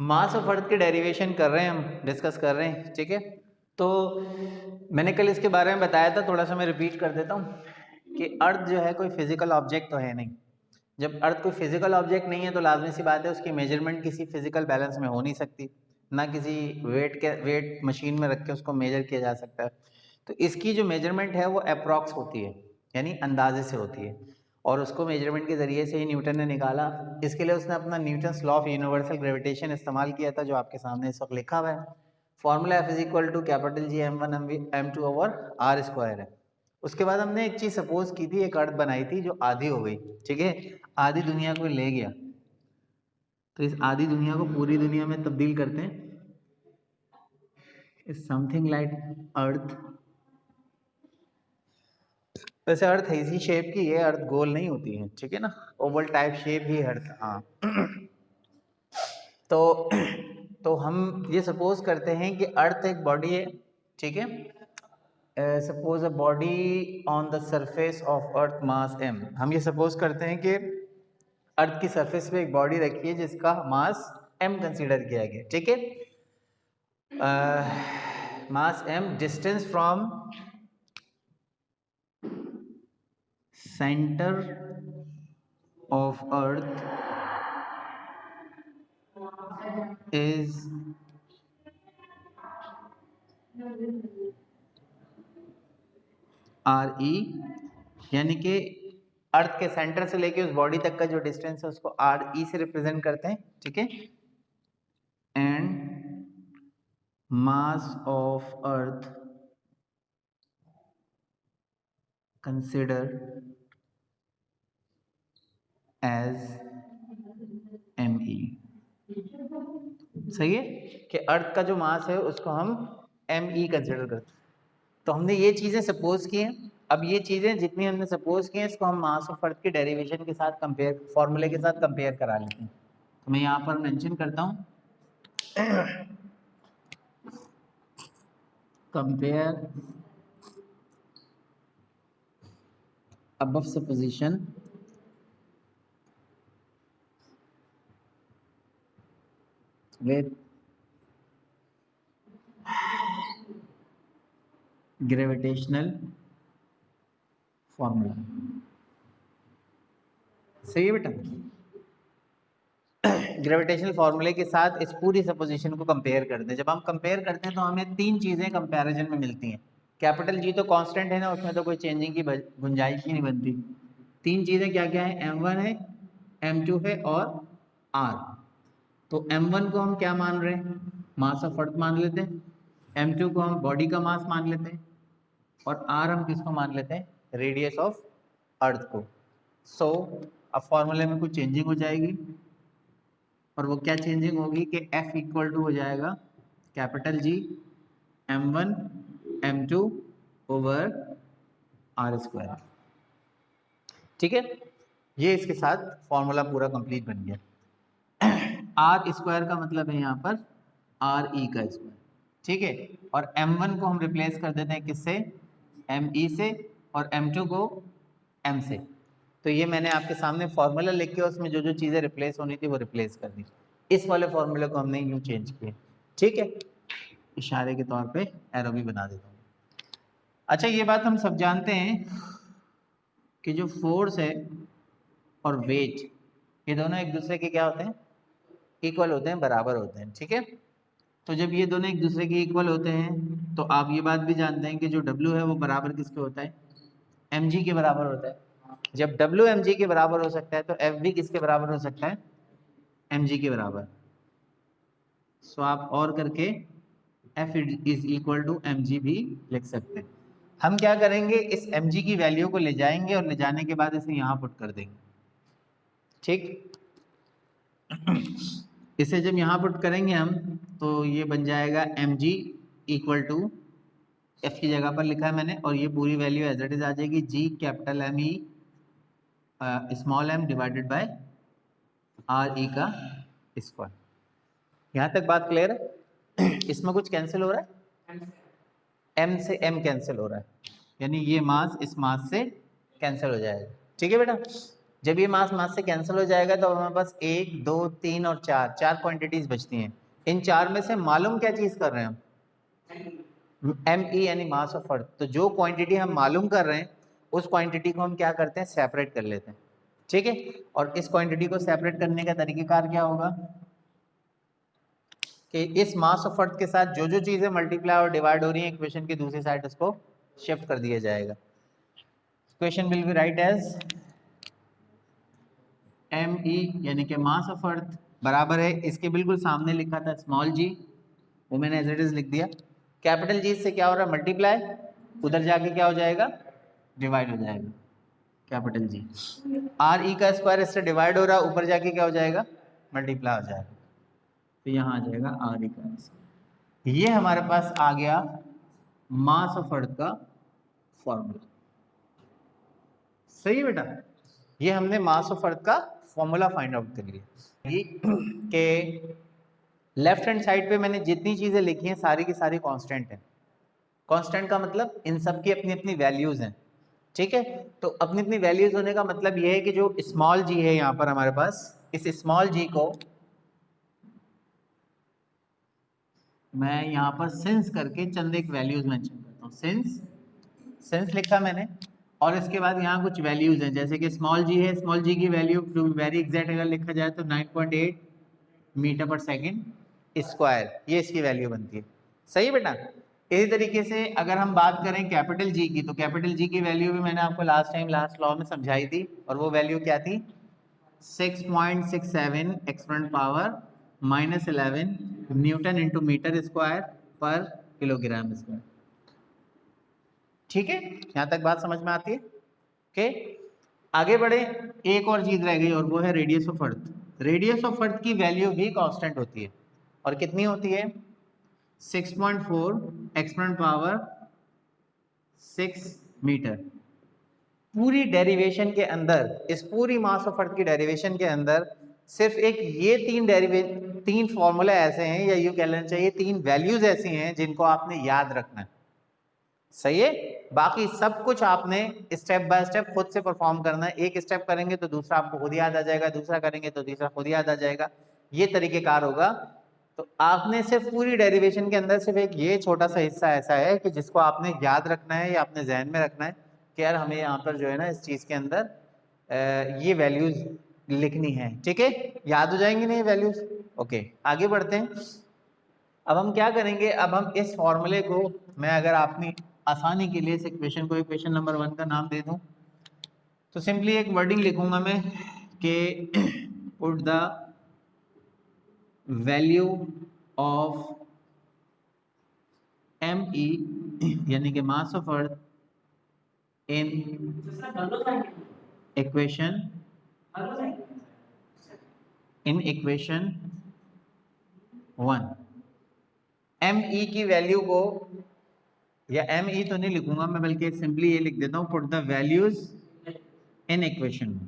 मास of अर्थ के derivation कर रहे हैं, हम डिस्कस कर रहे हैं, ठीक है। तो मैंने कल इसके बारे में बताया था, थोड़ा सा मैं रिपीट कर देता हूँ कि अर्थ जो है कोई फिजिकल ऑब्जेक्ट तो है नहीं। जब अर्थ कोई फिजिकल ऑब्जेक्ट नहीं है तो लाजमी सी बात है उसकी मेजरमेंट किसी फिजिकल बैलेंस में हो नहीं सकती, ना किसी वेट मशीन में रख के उसको मेजर किया जा सकता है। तो इसकी जो मेजरमेंट है वो अप्रॉक्स होती है, यानी अंदाजे से होती है, और उसको मेजरमेंट के ज़रिए से ही न्यूटन ने निकाला। इसके लिए उसने अपना Newton's law of universal gravitation इस्तेमाल किया था, जो आपके सामने इस वक्त लिखा हुआ है। Formula F is equal to capital G m1 m2 over r square है। उसके बाद हमने एक चीज़ सपोज की थी, एक अर्थ बनाई थी जो आधी हो गई, ठीक है, आधी दुनिया को ले गया। तो इस आधी दुनिया को पूरी दुनिया में तब्दील करते हैं, इज समथिंग लाइक अर्थ। वैसे अर्थ इसी शेप की है, अर्थ गोल नहीं होती है, ठीक है ना, ओवल टाइप शेप ही अर्थ। हाँ तो हम ये सपोज करते हैं कि अर्थ एक बॉडी है, ठीक है। Suppose a body on the surface of earth mass m। हम ये सपोज करते हैं कि अर्थ की सरफेस पे एक बॉडी रखी है जिसका मास m कंसीडर किया गया, ठीक है। मास m, distance from centre of earth is RE, यानी कि अर्थ के सेंटर से लेके उस बॉडी तक का जो डिस्टेंस है उसको RE से रिप्रेजेंट करते हैं, ठीक है। And mass of earth consider as ME। सही है कि अर्थ का जो मास है उसको हम ME कंसिडर करते हैं। तो हमने ये चीज़ें सपोज की हैं। अब ये चीज़ें जितनी हमने सपोज की हैं इसको हम मास ऑफ अर्थ के डेरिवेशन के साथ कंपेयर, फॉर्मूले के साथ कंपेयर करा लेते हैं। तो मैं यहाँ पर मेंशन करता हूँ compare above supposition with gravitational formula। सही है बेटा, ग्रेविटेशनल फॉर्मूले के साथ इस पूरी सपोजिशन को कंपेयर करते हैं। जब हम कंपेयर करते हैं तो हमें तीन चीज़ें कंपैरिजन में मिलती हैं। कैपिटल G तो कांस्टेंट है ना, उसमें तो कोई चेंजिंग की गुंजाइश ही नहीं बनती। तीन चीज़ें क्या क्या है, M1 है, M2 है और R। तो M1 को हम क्या मान रहे हैं, मास ऑफ अर्थ मान लेते हैं। M2 को हम बॉडी का मास मान लेते हैं, और R हम किसको मान लेते हैं, रेडियस ऑफ अर्थ को। सो अब फॉर्मूले में कुछ चेंजिंग हो जाएगी, और वो क्या चेंजिंग होगी कि F इक्वल टू हो जाएगा capital G M1 M2 over R square, ठीक है। ये इसके साथ फॉर्मूला पूरा कंप्लीट बन गया। R स्क्वायर का मतलब है यहाँ पर RE का स्क्वायर, ठीक है। और M1 को हम रिप्लेस कर देते हैं किससे, ME से, और M2 को M से। तो ये मैंने आपके सामने फॉर्मूला लिख के उसमें जो जो चीज़ें रिप्लेस होनी थी वो रिप्लेस कर दी। इस वाले फॉर्मूले को हमने यूँ चेंज किया, ठीक है। इशारे के तौर पे एरो भी बना देता हूँ। अच्छा, ये बात हम सब जानते हैं कि जो फोर्स है और वेट, ये दोनों एक दूसरे के क्या होते हैं, इक्वल होते हैं, बराबर होते हैं, ठीक है। तो जब ये दोनों एक दूसरे के इक्वल होते हैं तो आप ये बात भी जानते हैं कि जो W है वो बराबर किसके होता है, mg के बराबर होता है। जब W mg के बराबर हो सकता है तो F भी किसके बराबर हो सकता है, mg के बराबर। सो आप और करके F is equal to mg भी लिख सकते हैं। हम क्या करेंगे, इस mg की वैल्यू को ले जाएंगे और ले जाने के बाद इसे यहाँ पुट कर देंगे, ठीक। इसे जब यहाँ पुट करेंगे हम तो ये बन जाएगा mg इक्वल टू, F की जगह पर लिखा है मैंने, और ये पूरी वैल्यू एज इट इज आ जाएगी, G capital M E small m divided by RE का स्क्वायर। यहाँ तक बात क्लियर है। इसमें कुछ कैंसिल हो रहा है, M से M कैंसिल हो रहा है, यानी ये मास इस मास से कैंसिल हो जाएगा, ठीक है बेटा। जब ये मास मास से कैंसिल हो जाएगा तो हमारे पास 1 2 3 और 4 क्वांटिटीज बचती हैं। इन 4 में से मालूम क्या चीज कर रहे हैं हम? ME यानी मास ऑफ अर्थ। तो जो क्वांटिटी हम मालूम कर रहे हैं उस क्वांटिटी को हम क्या करते हैं, सेपरेट कर लेते हैं। ठीक है, और इस क्वांटिटी को सेपरेट करने का तरीकेकार क्या होगा कि इस मास ऑफ अर्थ के साथ जो जो चीजें मल्टीप्लाई और डिवाइड हो रही हैं इक्वेशन की दूसरी साइड उसको शिफ्ट कर दिया जाएगा। Equation will be right as ME यानी कि मास ऑफ अर्थ बराबर है, इसके बिल्कुल सामने लिखा था स्मॉल g, वो मैंने एज इट इज लिख दिया। कैपिटल G से क्या हो रहा है, मल्टीप्लाई, उधर जाके क्या हो जाएगा, डिवाइड हो जाएगा कैपिटल G। RE का स्क्वायर इससे डिवाइड हो रहा है, ऊपर जाके क्या हो जाएगा, मल्टीप्लाई हो जाएगा, तो यहाँ आ जाएगा RE का स्क्वायर। ये हमारे पास आ गया मास ऑफ अर्थ का फॉर्मूला। सही है बेटा, ये हमने मास ऑफ अर्थ का फॉर्मूला फाइंड आउट कर लिया कि लेफ्ट हैंड साइड पे मैंने जितनी चीजें लिखी हैं सारी की सारी कांस्टेंट है। कांस्टेंट का मतलब इन सब की अपनी अपनी वैल्यूज हैं। ठीक है, तो अपनी अपनी वैल्यूज होने का मतलब ये है कि जो स्मॉल g है यहाँ पर हमारे पास, इस स्मॉल g को मैं यहाँ पर सिंस करके चंद एक वैल्यूज मेंशन करता हूँ। सिंस लिखा मैंने, और इसके बाद यहाँ कुछ वैल्यूज हैं, जैसे कि स्मॉल g है, स्मॉल g की value to be very exact अगर लिखा जाए तो 9.8 मीटर पर सेकेंड स्क्वायर, ये इसकी वैल्यू बनती है। सही बेटा, इसी तरीके से अगर हम बात करें कैपिटल G की, तो कैपिटल G की वैल्यू भी मैंने आपको लास्ट टाइम लास्ट लॉ में समझाई थी, और वो वैल्यू क्या थी, 6.67 exponent power -11 newton into metre square पर किलोग्राम स्क्वायर। ठीक है, यहां तक बात समझ में आती है? ओके, आगे बढ़े, एक और चीज रह गई और वो है radius of earth. Radius of earth की वैल्यू भी कांस्टेंट होती है, और कितनी होती है, 6.4 एक्सपोनेंट पावर 6 मीटर। पूरी डेरिवेशन के अंदर, इस पूरी मास ऑफ अर्थ की डेरिवेशन के अंदर सिर्फ एक ये तीन फॉर्मूला ऐसे हैं, या यूं कह लेना चाहिए 3 वैल्यूज ऐसी हैं जिनको आपने याद रखना है। सही है, बाकी सब कुछ आपने स्टेप बाय स्टेप खुद से परफॉर्म करना है। एक स्टेप करेंगे तो दूसरा आपको खुद याद आ जाएगा, दूसरा करेंगे तो तीसरा खुद याद आ जाएगा, ये तरीकेकार होगा। तो आपने सिर्फ पूरी डेरिवेशन के अंदर सिर्फ एक ये छोटा सा हिस्सा ऐसा है कि जिसको आपने याद रखना है या अपने जहन में रखना है कि यार हमें यहाँ पर जो है ना इस चीज के अंदर ये वैल्यूज लिखनी है। ठीक है, याद हो जाएंगी ना ये वैल्यूज? ओके, आगे बढ़ते हैं। अब हम क्या करेंगे, अब हम इस फॉर्मूले को, मैं अगर अपनी आसानी के लिए इस इक्वेशन को इक्वेशन नंबर 1 का नाम दे दूं, तो सिंपली एक वर्डिंग लिखूंगा मैं कि put the value of ME यानी कि मास of earth in equation 1। ME की वैल्यू को, या ME तो नहीं लिखूंगा मैं, बल्कि सिंपली ये लिख देता हूं, put the values in equation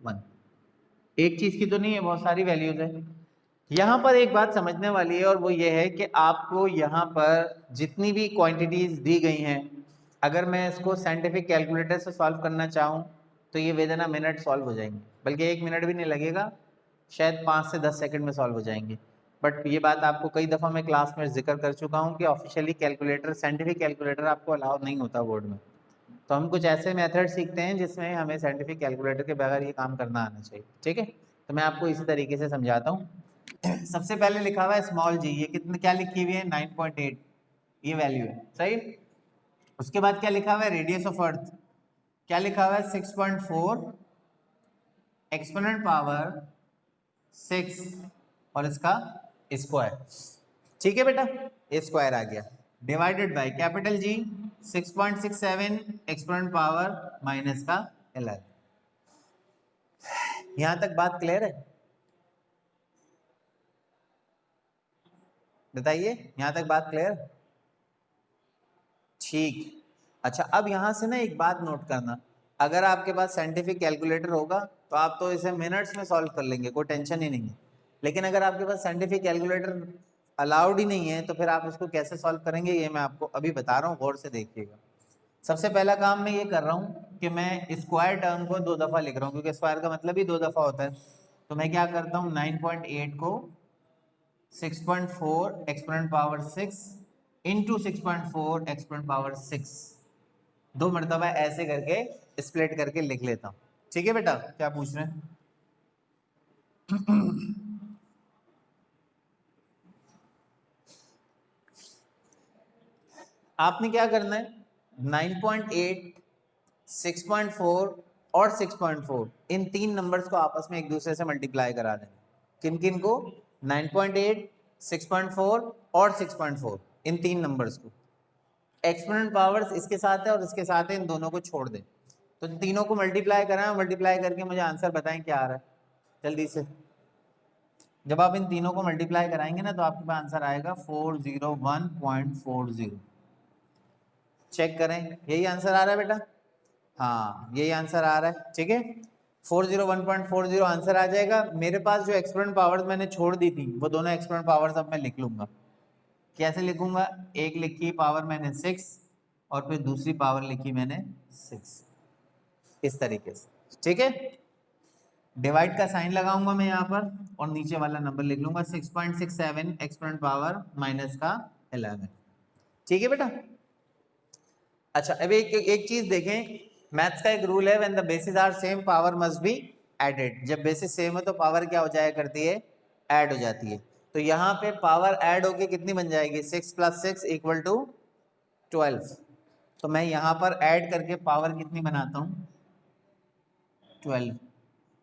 1। एक चीज की तो नहीं है, बहुत सारी वैल्यूज है। यहां पर एक बात समझने वाली है, और वो ये है कि आपको यहां पर जितनी भी क्वांटिटीज दी गई हैं, अगर मैं इसको साइंटिफिक कैलकुलेटर से सॉल्व करना चाहूँ तो ये with in a minute solve हो जाएंगे, बल्कि 1 मिनट भी नहीं लगेगा, शायद 5 से 10 सेकंड में सॉल्व हो जाएंगे। बट ये बात आपको कई दफ़ा मैं क्लास में जिक्र कर चुका हूँ कि ऑफिशियली कैलकुलेटर, साइंटिफिक कैलकुलेटर आपको अलाउ नहीं होता बोर्ड में। तो हम कुछ ऐसे मेथड सीखते हैं जिसमें हमें साइंटिफिक कैलकुलेटर के बगैर ये काम करना आना चाहिए। ठीक है, तो मैं आपको इसी तरीके से समझाता हूँ। सबसे पहले लिखा हुआ है स्मॉल g, ये कितने क्या लिखी हुई है, 9.8 ये वैल्यू है। सही, उसके बाद क्या लिखा हुआ है, रेडियस ऑफ अर्थ क्या लिखा हुआ है, 6.4 एक्सपोनेंट पावर 6 और इसका स्क्वायर। ठीक है बेटा, स्क्वायर आ गया, divided by capital G 6.67 exponent power minus का 11। यहां तक बात क्लियर है? बताइए, यहां तक बात क्लियर? ठीक। अच्छा, अब यहां से ना एक बात नोट करना, अगर आपके पास साइंटिफिक कैलकुलेटर होगा तो आप तो इसे मिनट्स में सॉल्व कर लेंगे, कोई टेंशन ही नहीं है। लेकिन अगर आपके पास साइंटिफिक कैलकुलेटर अलाउड ही नहीं है तो फिर आप उसको कैसे सॉल्व करेंगे, ये मैं आपको अभी बता रहा हूँ, गौर से देखिएगा। सबसे पहला काम मैं ये कर रहा हूँ कि मैं स्क्वायर टर्म को 2 दफ़ा लिख रहा हूँ, क्योंकि स्क्वायर का मतलब ही 2 दफ़ा होता है। तो मैं क्या करता हूँ, 9.8 को 6.4 exponent power 6 into 6.4 exponent power 6 2 मरतबा ऐसे करके स्प्लिट करके लिख लेता हूँ। ठीक है बेटा, क्या पूछ रहे हैं? आपने क्या करना है, 9.8, 6.4 और 6.4 इन 3 नंबर्स को आपस में एक दूसरे से मल्टीप्लाई करा देना। किन किन को? 9.8, 6.4 और 6.4 इन 3 नंबर्स को। एक्सपोनेंट पावर्स इसके साथ है और इसके साथ है, इन दोनों को छोड़ दें। तो तीनों को मल्टीप्लाई कराएं, मल्टीप्लाई करके मुझे आंसर बताएं क्या आ रहा है जल्दी से। जब आप इन तीनों को मल्टीप्लाई कराएंगे ना तो आपके पास आंसर आएगा 401.40। चेक करें, यही आंसर आ रहा है बेटा? हाँ, यही आंसर आ रहा है। ठीक है, 401.40 आंसर आ जाएगा। मेरे पास जो एक्सपोनेंट पावर्स मैंने छोड़ दी थी वो दोनों एक्सपोनेंट पावर्स अब मैं लिख लूंगा। कैसे लिखूंगा? एक लिखी पावर मैंने 6 और फिर दूसरी पावर लिखी मैंने 6, इस तरीके से। ठीक है, डिवाइड का साइन लगाऊंगा मैं यहाँ पर और नीचे वाला नंबर लिख लूंगा 6.67 एक्सपोनेंट पावर माइनस का 11। ठीक है बेटा। अच्छा, अभी एक चीज देखें, मैथ्स का एक रूल है, when the basis are same power must be added. जब बेसिस सेम है तो पावर क्या हो जाया करती है? ऐड हो जाती है। तो यहाँ पे पावर ऐड होके कितनी बन जाएगी? 6 + 6 = 12। तो मैं यहाँ पर ऐड करके पावर कितनी बनाता हूँ? 12।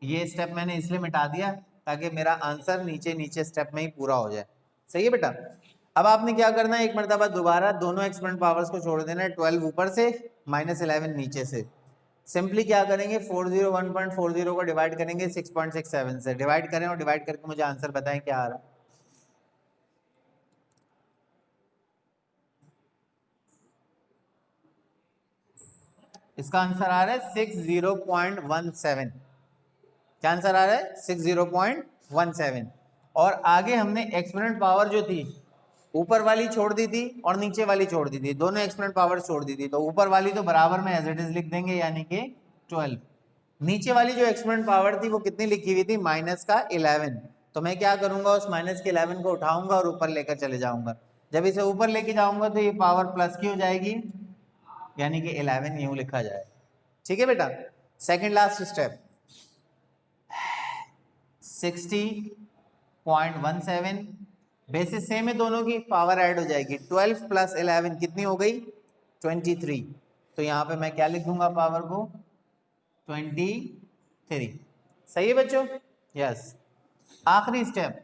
ये स्टेप मैंने इसलिए मिटा दिया ताकि मेरा आंसर नीचे नीचे स्टेप में ही पूरा हो जाए। सही है बेटा। अब आपने क्या करना है, एक मरतबा दोबारा दोनों एक्सपोनेंट पावर्स को छोड़ देना है, 12 ऊपर से -11 नीचे से। सिंपली क्या करेंगे, 401.40 को डिवाइड करेंगे 6.67 से। डिवाइड करें और डिवाइड करके मुझे आंसर बताएं क्या आ रहा है। इसका आंसर आ रहा है 60.17। क्या आंसर आ रहा है? 60.17। और आगे हमने एक्सपोनेंट पावर जो थी ऊपर वाली छोड़ दी थी और नीचे वाली छोड़ दी थी, दोनों एक्सपोनेंट पावर छोड़ दी थी। तो ऊपर वाली तो बराबर में एज इट इज लिख देंगे, यानी कि 12। नीचे वाली जो एक्सपोनेंट पावर थी वो कितनी लिखी हुई थी? माइनस का 11। तो मैं क्या करूंगा, उस माइनस के 11 को उठाऊंगा और ऊपर लेकर चले जाऊंगा। जब इसे ऊपर लेके जाऊंगा तो ये पावर प्लस की हो जाएगी, यानी कि 11 यूं लिखा जाए। ठीक है बेटा। Second last step, 60.17 basis same है दोनों की, पावर ऐड हो जाएगी। 12 + 11 कितनी हो गई? 23। तो यहाँ पे मैं क्या लिख दूंगा पावर को? 23। सही है बच्चों? यस। आखिरी स्टेप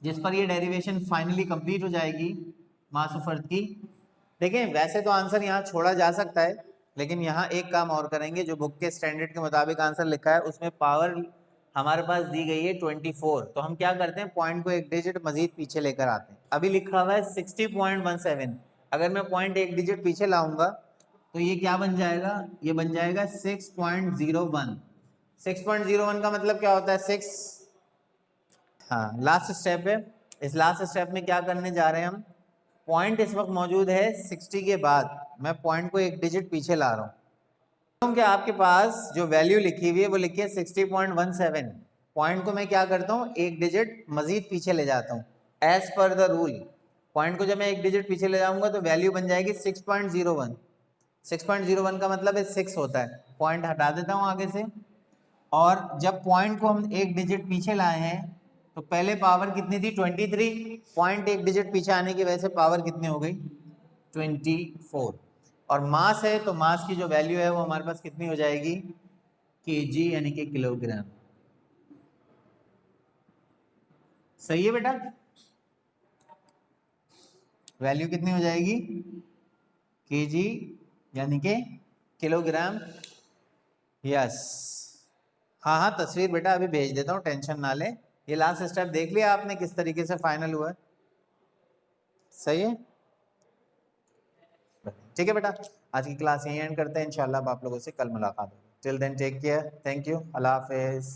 जिस पर ये डेरिवेशन फाइनली कंप्लीट हो जाएगी मास ऑफ अर्थ की। देखें, वैसे तो आंसर यहाँ छोड़ा जा सकता है, लेकिन यहाँ एक काम और करेंगे। जो बुक के स्टैंडर्ड के मुताबिक आंसर लिखा है उसमें पावर हमारे पास दी गई है 24। तो हम क्या करते हैं, पॉइंट को एक डिजिट मजीद पीछे लेकर आते हैं। अभी लिखा हुआ है 60.17, अगर मैं पॉइंट एक डिजिट पीछे लाऊंगा तो ये क्या बन जाएगा? ये बन जाएगा 6.01। 6.01 का मतलब क्या होता है? 6। हाँ, लास्ट स्टेप है। इस लास्ट स्टेप में क्या करने जा रहे हैं हम, पॉइंट इस वक्त मौजूद है 60 के बाद, मैं पॉइंट को एक डिजिट पीछे ला रहा हूँ क्योंकि आपके पास जो वैल्यू लिखी हुई है वो लिखी है 60.17। पॉइंट को मैं क्या करता हूँ, एक डिजिट मजीद पीछे ले जाता हूँ as per the rule. Point को जब मैं एक डिजिट पीछे ले जाऊंगा तो वैल्यू बन जाएगी 6.01। 6.01 का मतलब है 6 होता है। पॉइंट हटा देता हूँ आगे से, और जब पॉइंट को हम एक डिजिट पीछे लाए हैं तो पहले पावर कितनी थी? 23। पॉइंट एक डिजिट पीछे आने की वजह से पावर कितनी हो गई? 24। और मास है तो मास की जो वैल्यू है वो हमारे पास कितनी हो जाएगी? केजी, यानी कि किलोग्राम। सही है बेटा? वैल्यू कितनी हो जाएगी? केजी, यानी कि किलोग्राम। यस। हाँ हाँ, तस्वीर बेटा अभी भेज देता हूँ, टेंशन ना लें। ये लास्ट स्टेप देख लिया आपने किस तरीके से फाइनल हुआ है? सही है? ठीक है बेटा, आज की क्लास यहीं एंड करते हैं। इंशाल्लाह आप लोगों से कल मुलाकात होगी। Till then take care, thank you, अल्लाह हाफिज।